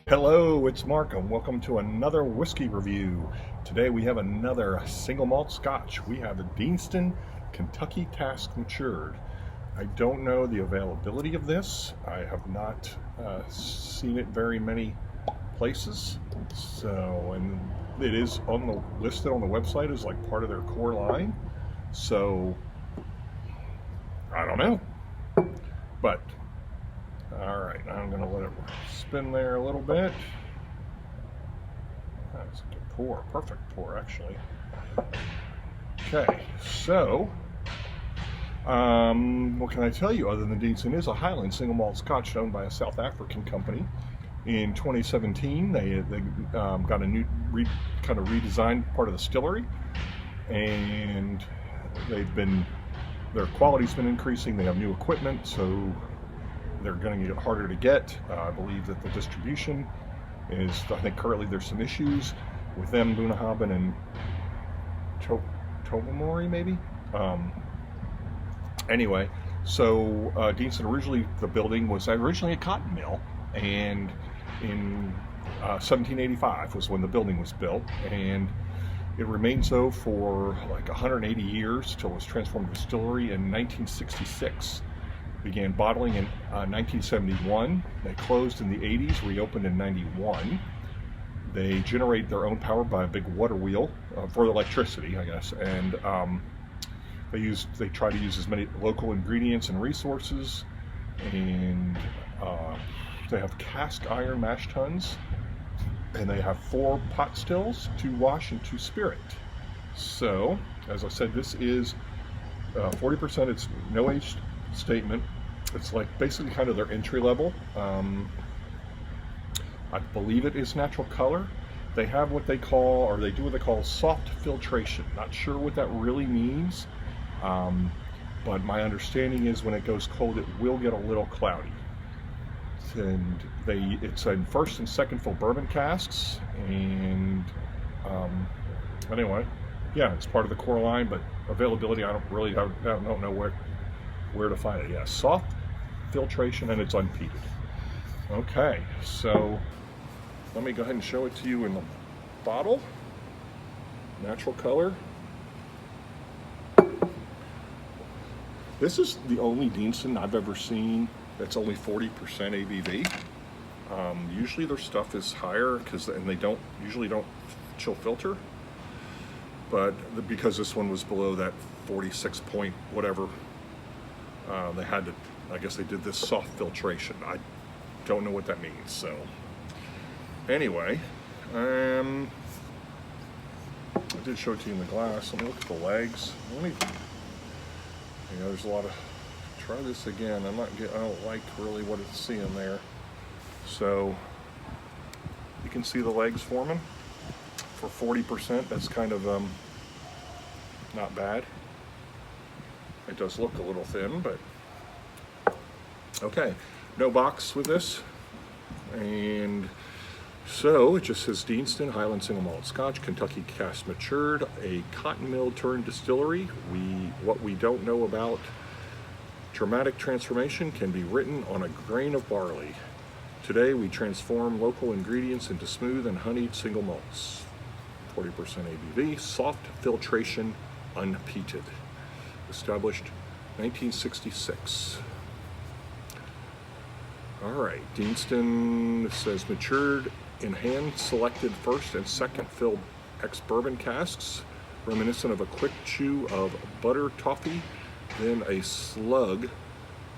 Hello, it's Mark, and welcome to another whiskey review. Today we have another single malt Scotch. We have a Deanston Kentucky Cask matured. I don't know the availability of this. I have not seen it very many places. And it is listed on the website as like part of their core line. So I don't know, but. All right, now I'm going to let it spin there a little bit. That's a good pour, perfect pour actually. Okay, so what can I tell you other than Deanston is a HIghland single malt Scotch owned by a South African company. In 2017, they got a new kind of redesigned part of the distillery, and their quality's been increasing. They have new equipment, so they're going to get harder to get. I believe that the distribution is, I think currently there's some issues with them, Bunnahabhain and Tobermory maybe. Anyway, so Deanston the building was originally a cotton mill, and in 1785 was when the building was built, and it remained so for like 180 years till it was transformed to a distillery in 1966. Began bottling in 1971. They closed in the 80s, reopened in 91. They generate their own power by a big water wheel for electricity, I guess, and they try to use as many local ingredients and resources, and they have cast iron mash tuns, and they have 4 pot stills, 2 wash and 2 spirit. So, as I said, this is 40%. It's no age statement. It's like basically kind of their entry level. I believe it is natural color. They have what they call, or they do what they call soft filtration. Not sure what that really means, but my understanding is when it goes cold, it will get a little cloudy. And it's in first and second fill bourbon casks, and anyway, yeah, it's part of the core line, but availability, I don't know where to find it. Yeah, soft filtration, and it's unpeated. Okay, so let me go ahead and show it to you in the bottle. Natural color. This is the only Deanston I've ever seen that's only 40% ABV. Usually their stuff is higher and they usually don't chill filter, but because this one was below that 46 point whatever, they had to, I guess they did this soft filtration. I don't know what that means. So anyway, I did show it to you in the glass. Let me look at the legs. There's a lot of, try this again. I don't like really what it's seeing there. So you can see the legs forming for 40%. That's kind of not bad. It does look a little thin, but okay. No box with this, and so it just says Deanston HIghland single malt Scotch, Kentucky Cask matured, a cotton mill turned distillery. What we don't know about dramatic transformation can be written on a grain of barley. Today we transform local ingredients into smooth and honeyed single malts. 40% ABV, soft filtration, unpeated. Established 1966. All right, Deanston says matured in hand-selected first and second fill ex-bourbon casks, reminiscent of a quick chew of butter toffee, then a slug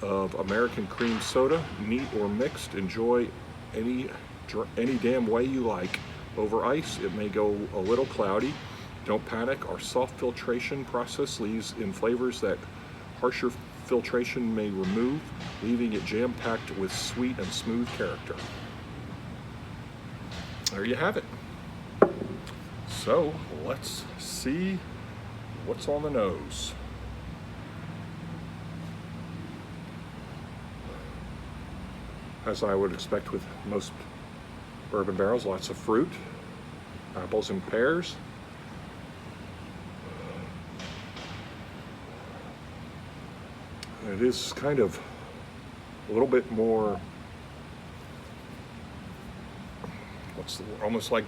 of American cream soda, neat or mixed. Enjoy any damn way you like. Over ice, it may go a little cloudy. Don't panic. Our soft filtration process leaves in flavors that harsher filtration may remove, leaving it jam-packed with sweet and smooth character. There you have it. So let's see what's on the nose. As I would expect with most bourbon barrels, lots of fruit, apples and pears. It is kind of a little bit more what's the word? Almost like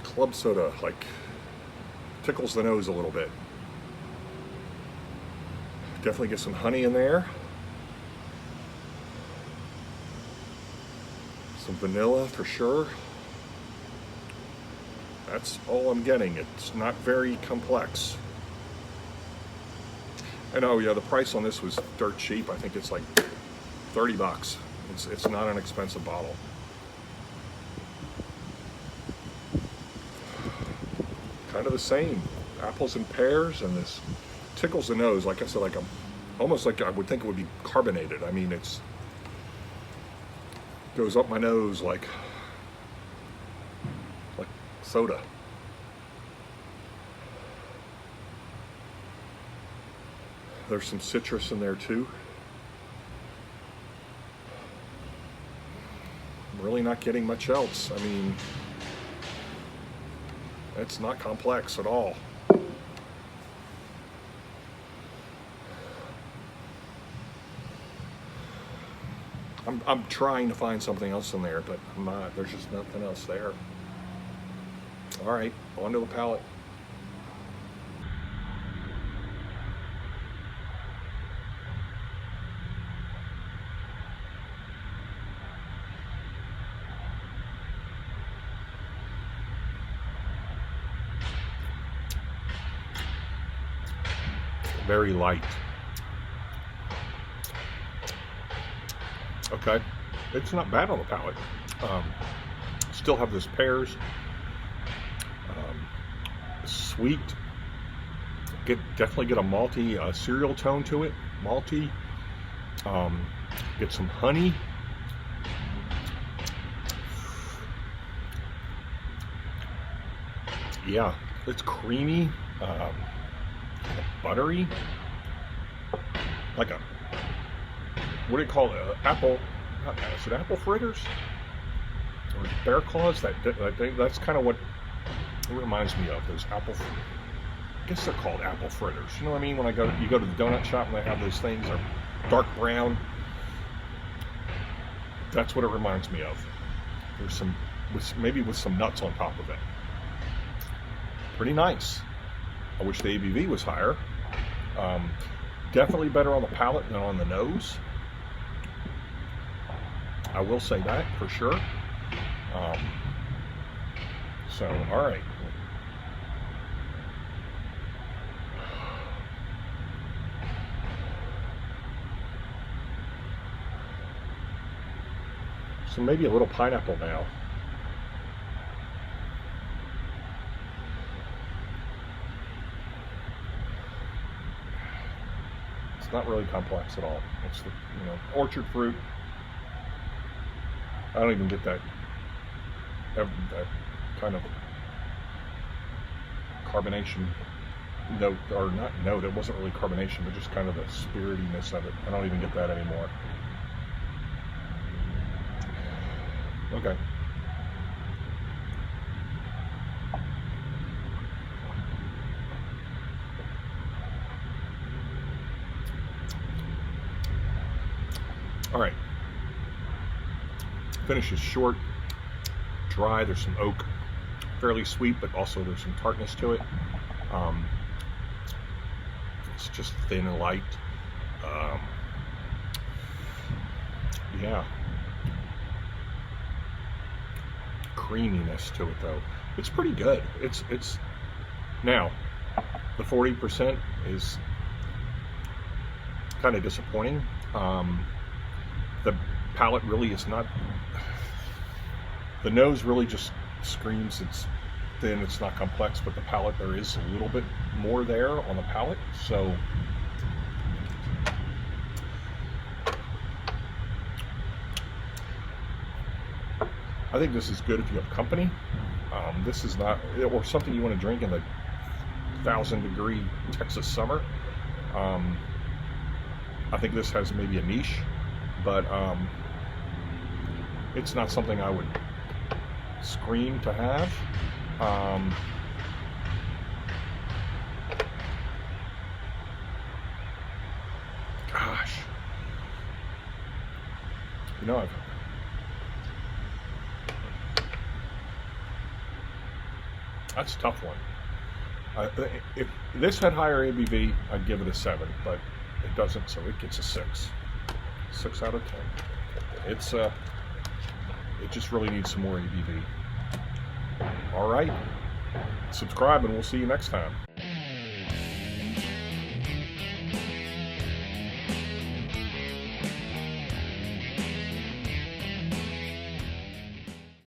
club soda, like tickles the nose a little bit. Definitely get some honey in there. Some vanilla for sure. That's all I'm getting. It's not very complex. And oh yeah, the price on this was dirt cheap. I think it's like 30 bucks. It's not an expensive bottle. Kind of the same. Apples and pears, and this tickles the nose. Like I said, like almost like I would think it would be carbonated. I mean, it's goes up my nose like soda. There's some citrus in there too. I'm really not getting much else. I mean, it's not complex at all. I'm trying to find something else in there, but I'm not. There's just nothing else there. All right, on to the palate. Very light. Okay, it's not bad on the palate. Still have this pears, sweet. Definitely get a malty cereal tone to it. Malty. Get some honey. Yeah, it's creamy, buttery, like a, what do you call it? Apple? Is it apple fritters or bear claws? That's kind of what it reminds me of. Those apple. I guess they're called apple fritters. You know what I mean? When you go to the donut shop and they have those things, they're dark brown. That's what it reminds me of. There's some, maybe with some nuts on top of it. Pretty nice. I wish the ABV was higher. Definitely better on the palate than on the nose. I will say that for sure. So, all right. So maybe a little pineapple now. It's not really complex at all. It's the, orchard fruit. I don't even get that kind of carbonation note, or not note, it wasn't really carbonation, but just kind of the spiritiness of it. I don't even get that anymore. Okay. All right. Finish is short, dry. There's some oak, fairly sweet, but also there's some tartness to it. It's just thin and light. Yeah. Creaminess to it though. It's pretty good. It's now the 40% is kind of disappointing. The palate really is not. The nose really just screams it's thin, it's not complex, but the palate, there is a little bit more there on the palate. So I think this is good if you have company. This is not, or something you want to drink in the 1,000-degree Texas summer. I think this has maybe a niche, but it's not something I would scream to have. Gosh, That's a tough one. If this had higher ABV, I'd give it a 7, but it doesn't, so it gets a 6. 6 out of 10. It's it just really needs some more ABV. All right, subscribe, and we'll see you next time.